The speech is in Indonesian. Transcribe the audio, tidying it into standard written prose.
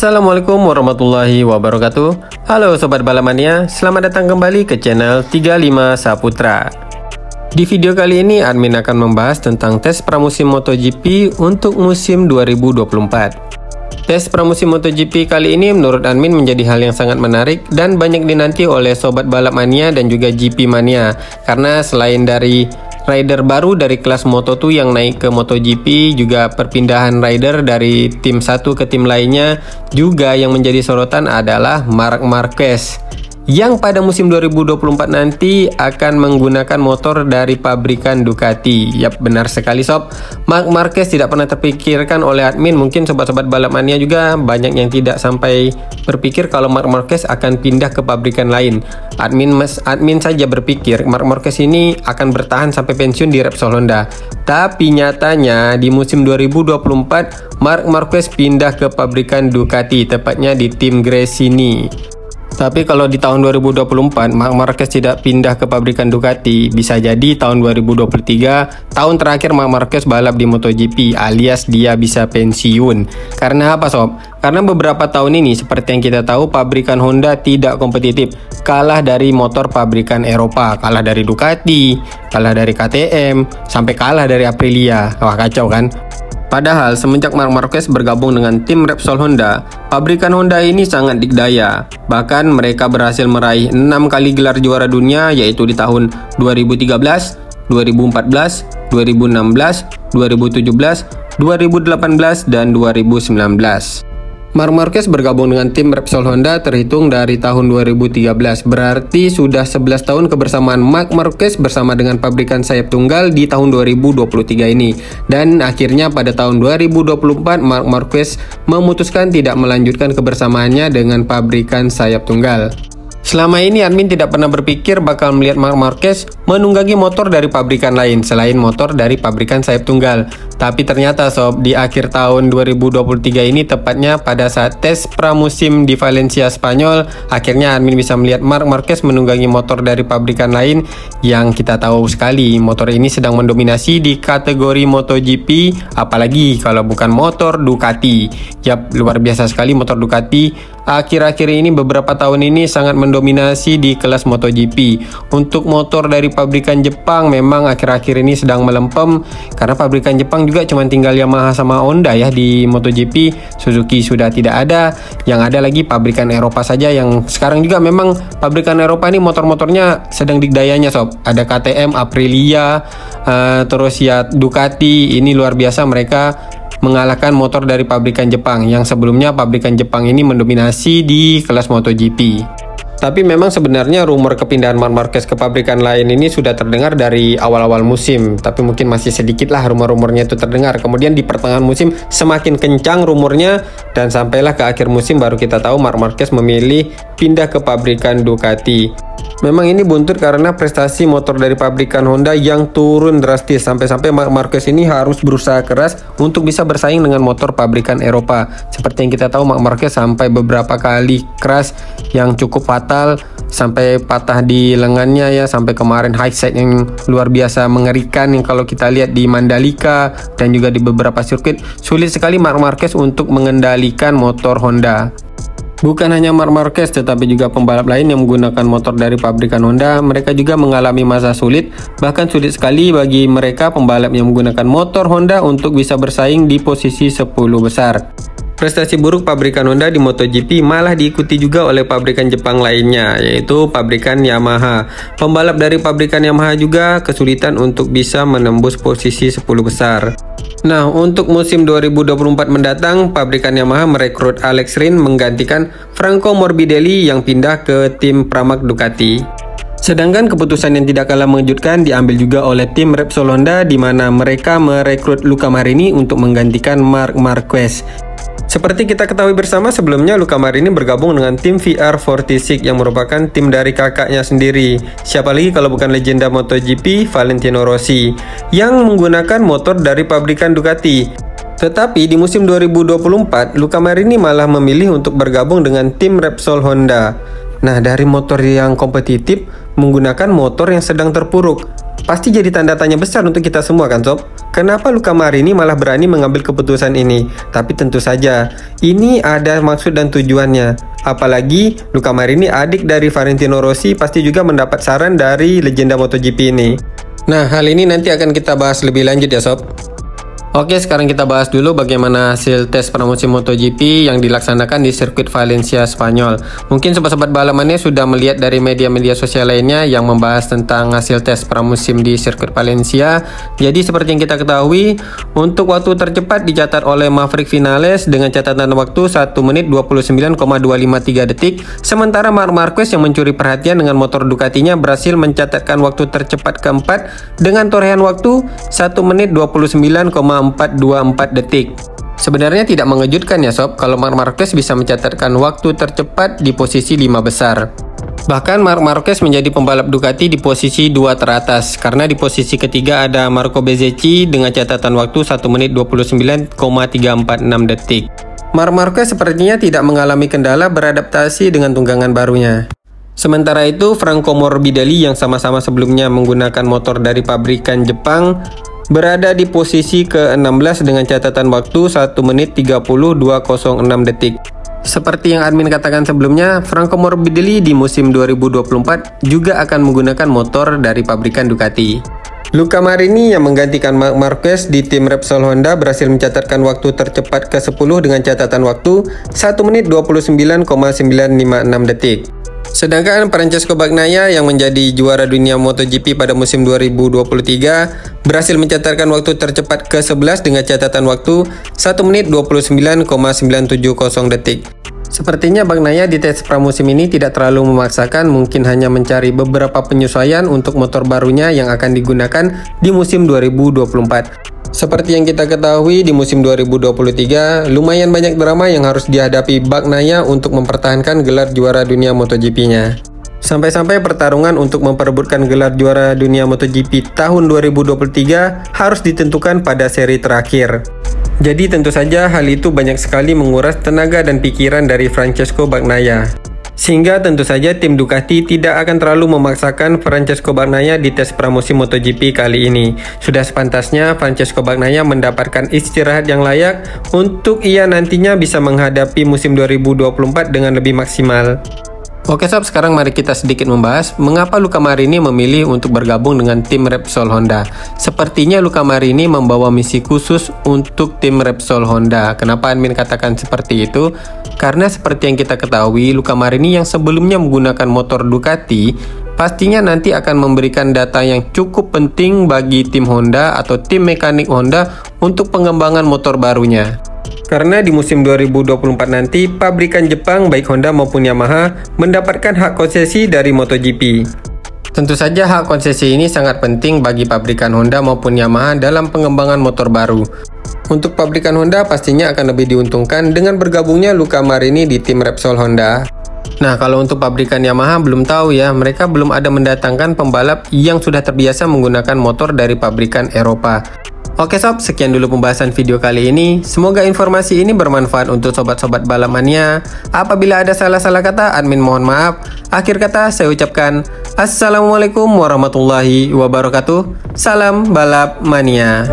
Assalamualaikum warahmatullahi wabarakatuh. Halo Sobat Balapmania, selamat datang kembali ke channel 35 Saputra. Di video kali ini admin akan membahas tentang tes pramusim MotoGP untuk musim 2024. Tes pramusim MotoGP kali ini menurut admin menjadi hal yang sangat menarik dan banyak dinanti oleh Sobat Balapmania dan juga GP Mania. Karena selain dari rider baru dari kelas Moto2 yang naik ke MotoGP, juga perpindahan rider dari tim satu ke tim lainnya, juga yang menjadi sorotan adalah Marc Marquez yang pada musim 2024 nanti akan menggunakan motor dari pabrikan Ducati. Yap, benar sekali sob, Marc Marquez tidak pernah terpikirkan oleh admin. Mungkin sobat-sobat Balapmania juga banyak yang tidak sampai berpikir kalau Marc Marquez akan pindah ke pabrikan lain. Admin saja berpikir Marc Marquez ini akan bertahan sampai pensiun di Repsol Honda. Tapi nyatanya di musim 2024 Marc Marquez pindah ke pabrikan Ducati, tepatnya di tim Gresini. Tapi kalau di tahun 2024 Marc Marquez tidak pindah ke pabrikan Ducati, bisa jadi tahun 2023 tahun terakhir Marc Marquez balap di MotoGP, alias dia bisa pensiun. Karena apa sob? Karena beberapa tahun ini seperti yang kita tahu pabrikan Honda tidak kompetitif, kalah dari motor pabrikan Eropa, kalah dari Ducati, kalah dari KTM, sampai kalah dari Aprilia. Wah, kacau kan? Padahal semenjak Marc Marquez bergabung dengan tim Repsol Honda, pabrikan Honda ini sangat dikdaya. Bahkan mereka berhasil meraih 6 kali gelar juara dunia, yaitu di tahun 2013, 2014, 2016, 2017, 2018, dan 2019. Marc Marquez bergabung dengan tim Repsol Honda terhitung dari tahun 2013, berarti sudah 11 tahun kebersamaan Marc Marquez bersama dengan pabrikan sayap tunggal di tahun 2023 ini. Dan akhirnya pada tahun 2024 Marc Marquez memutuskan tidak melanjutkan kebersamaannya dengan pabrikan sayap tunggal. Selama ini admin tidak pernah berpikir bakal melihat Marc Marquez menunggangi motor dari pabrikan lain selain motor dari pabrikan sayap tunggal. Tapi ternyata sob, di akhir tahun 2023 ini, tepatnya pada saat tes pramusim di Valencia, Spanyol, akhirnya admin bisa melihat Marc Marquez menunggangi motor dari pabrikan lain yang kita tahu sekali motor ini sedang mendominasi di kategori MotoGP, apalagi kalau bukan motor Ducati. Yap, luar biasa sekali motor Ducati. Akhir-akhir ini beberapa tahun ini sangat mendominasi di kelas MotoGP. Untuk motor dari pabrikan Jepang memang akhir-akhir ini sedang melempem, karena pabrikan Jepang juga cuma tinggal Yamaha sama Honda ya di MotoGP. Suzuki sudah tidak ada, yang ada lagi pabrikan Eropa saja, yang sekarang juga memang pabrikan Eropa ini motor-motornya sedang dikdayanya sob. Ada KTM, Aprilia, terus ya Ducati. Ini luar biasa, mereka mengalahkan motor dari pabrikan Jepang yang sebelumnya pabrikan Jepang ini mendominasi di kelas MotoGP. Tapi memang sebenarnya rumor kepindahan Marc Marquez ke pabrikan lain ini sudah terdengar dari awal-awal musim, tapi mungkin masih sedikit lah rumor-rumornya itu terdengar. Kemudian di pertengahan musim semakin kencang rumornya, dan sampailah ke akhir musim baru kita tahu Marc Marquez memilih pindah ke pabrikan Ducati. Memang ini buntut karena prestasi motor dari pabrikan Honda yang turun drastis, sampai-sampai Marc Marquez ini harus berusaha keras untuk bisa bersaing dengan motor pabrikan Eropa. Seperti yang kita tahu Marc Marquez sampai beberapa kali crash yang cukup fatal, sampai patah di lengannya ya, sampai kemarin high side yang luar biasa mengerikan yang kalau kita lihat di Mandalika dan juga di beberapa sirkuit. Sulit sekali Marc Marquez untuk mengendalikan motor Honda. Bukan hanya Marc Marquez, tetapi juga pembalap lain yang menggunakan motor dari pabrikan Honda, mereka juga mengalami masa sulit. Bahkan sulit sekali bagi mereka pembalap yang menggunakan motor Honda untuk bisa bersaing di posisi 10 besar. Prestasi buruk pabrikan Honda di MotoGP malah diikuti juga oleh pabrikan Jepang lainnya, yaitu pabrikan Yamaha. Pembalap dari pabrikan Yamaha juga kesulitan untuk bisa menembus posisi 10 besar. Nah, untuk musim 2024 mendatang, pabrikan Yamaha merekrut Alex Rins menggantikan Franco Morbidelli yang pindah ke tim Pramac Ducati. Sedangkan keputusan yang tidak kalah mengejutkan diambil juga oleh tim Repsol Honda, di mana mereka merekrut Luca Marini untuk menggantikan Marc Marquez. Seperti kita ketahui bersama, sebelumnya Luca Marini bergabung dengan tim VR46 yang merupakan tim dari kakaknya sendiri. Siapa lagi kalau bukan legenda MotoGP Valentino Rossi yang menggunakan motor dari pabrikan Ducati. Tetapi di musim 2024, Luca Marini malah memilih untuk bergabung dengan tim Repsol Honda. Nah, dari motor yang kompetitif menggunakan motor yang sedang terpuruk. Pasti jadi tanda tanya besar untuk kita semua kan sob? Kenapa Luca Marini malah berani mengambil keputusan ini? Tapi tentu saja, ini ada maksud dan tujuannya. Apalagi Luca Marini adik dari Valentino Rossi pasti juga mendapat saran dari legenda MotoGP ini. Nah, hal ini nanti akan kita bahas lebih lanjut ya sob. Oke, sekarang kita bahas dulu bagaimana hasil tes pramusim MotoGP yang dilaksanakan di sirkuit Valencia, Spanyol. Mungkin sobat-sobat balamannya sudah melihat dari media-media sosial lainnya yang membahas tentang hasil tes pramusim di sirkuit Valencia. Jadi seperti yang kita ketahui, untuk waktu tercepat dicatat oleh Maverick Vinales dengan catatan waktu 1 menit 29,253 detik. Sementara Marc Marquez yang mencuri perhatian dengan motor Ducatinya berhasil mencatatkan waktu tercepat keempat dengan torehan waktu 1 menit 29,424 detik. Sebenarnya tidak mengejutkan ya sob kalau Marc Marquez bisa mencatatkan waktu tercepat di posisi 5 besar. Bahkan Marc Marquez menjadi pembalap Ducati di posisi 2 teratas, karena di posisi ketiga ada Marco Bezzecchi dengan catatan waktu 1 menit 29,346 detik. Marc Marquez sepertinya tidak mengalami kendala beradaptasi dengan tunggangan barunya. Sementara itu, Franco Morbidelli yang sama-sama sebelumnya menggunakan motor dari pabrikan Jepang berada di posisi ke-16 dengan catatan waktu 1 menit 30,206 detik. Seperti yang admin katakan sebelumnya, Franco Morbidelli di musim 2024 juga akan menggunakan motor dari pabrikan Ducati. Luca Marini yang menggantikan Marc Marquez di tim Repsol Honda berhasil mencatatkan waktu tercepat ke-10 dengan catatan waktu 1 menit 29,956 detik. Sedangkan Francesco Bagnaia yang menjadi juara dunia MotoGP pada musim 2023 berhasil mencatatkan waktu tercepat ke-11 dengan catatan waktu 1 menit 29,970 detik. Sepertinya Bagnaia di tes pramusim ini tidak terlalu memaksakan, mungkin hanya mencari beberapa penyesuaian untuk motor barunya yang akan digunakan di musim 2024. Seperti yang kita ketahui, di musim 2023 lumayan banyak drama yang harus dihadapi Bagnaia untuk mempertahankan gelar juara dunia MotoGP-nya. Sampai-sampai pertarungan untuk memperebutkan gelar juara dunia MotoGP tahun 2023 harus ditentukan pada seri terakhir. Jadi tentu saja hal itu banyak sekali menguras tenaga dan pikiran dari Francesco Bagnaia. Sehingga tentu saja tim Ducati tidak akan terlalu memaksakan Francesco Bagnaia di tes pramusim MotoGP kali ini. Sudah sepantasnya Francesco Bagnaia mendapatkan istirahat yang layak untuk ia nantinya bisa menghadapi musim 2024 dengan lebih maksimal. Oke sob, sekarang mari kita sedikit membahas mengapa Luca Marini memilih untuk bergabung dengan tim Repsol Honda. Sepertinya Luca Marini membawa misi khusus untuk tim Repsol Honda. Kenapa admin katakan seperti itu? Karena seperti yang kita ketahui, Luca Marini yang sebelumnya menggunakan motor Ducati pastinya nanti akan memberikan data yang cukup penting bagi tim Honda atau tim mekanik Honda untuk pengembangan motor barunya. Karena di musim 2024 nanti, pabrikan Jepang baik Honda maupun Yamaha mendapatkan hak konsesi dari MotoGP. Tentu saja hak konsesi ini sangat penting bagi pabrikan Honda maupun Yamaha dalam pengembangan motor baru. Untuk pabrikan Honda pastinya akan lebih diuntungkan dengan bergabungnya Luca Marini di tim Repsol Honda. Nah, kalau untuk pabrikan Yamaha belum tahu ya, mereka belum ada mendatangkan pembalap yang sudah terbiasa menggunakan motor dari pabrikan Eropa. Oke sob, sekian dulu pembahasan video kali ini. Semoga informasi ini bermanfaat untuk sobat-sobat balapmania. Apabila ada salah-salah kata, admin mohon maaf. Akhir kata saya ucapkan Assalamualaikum warahmatullahi wabarakatuh. Salam balap mania.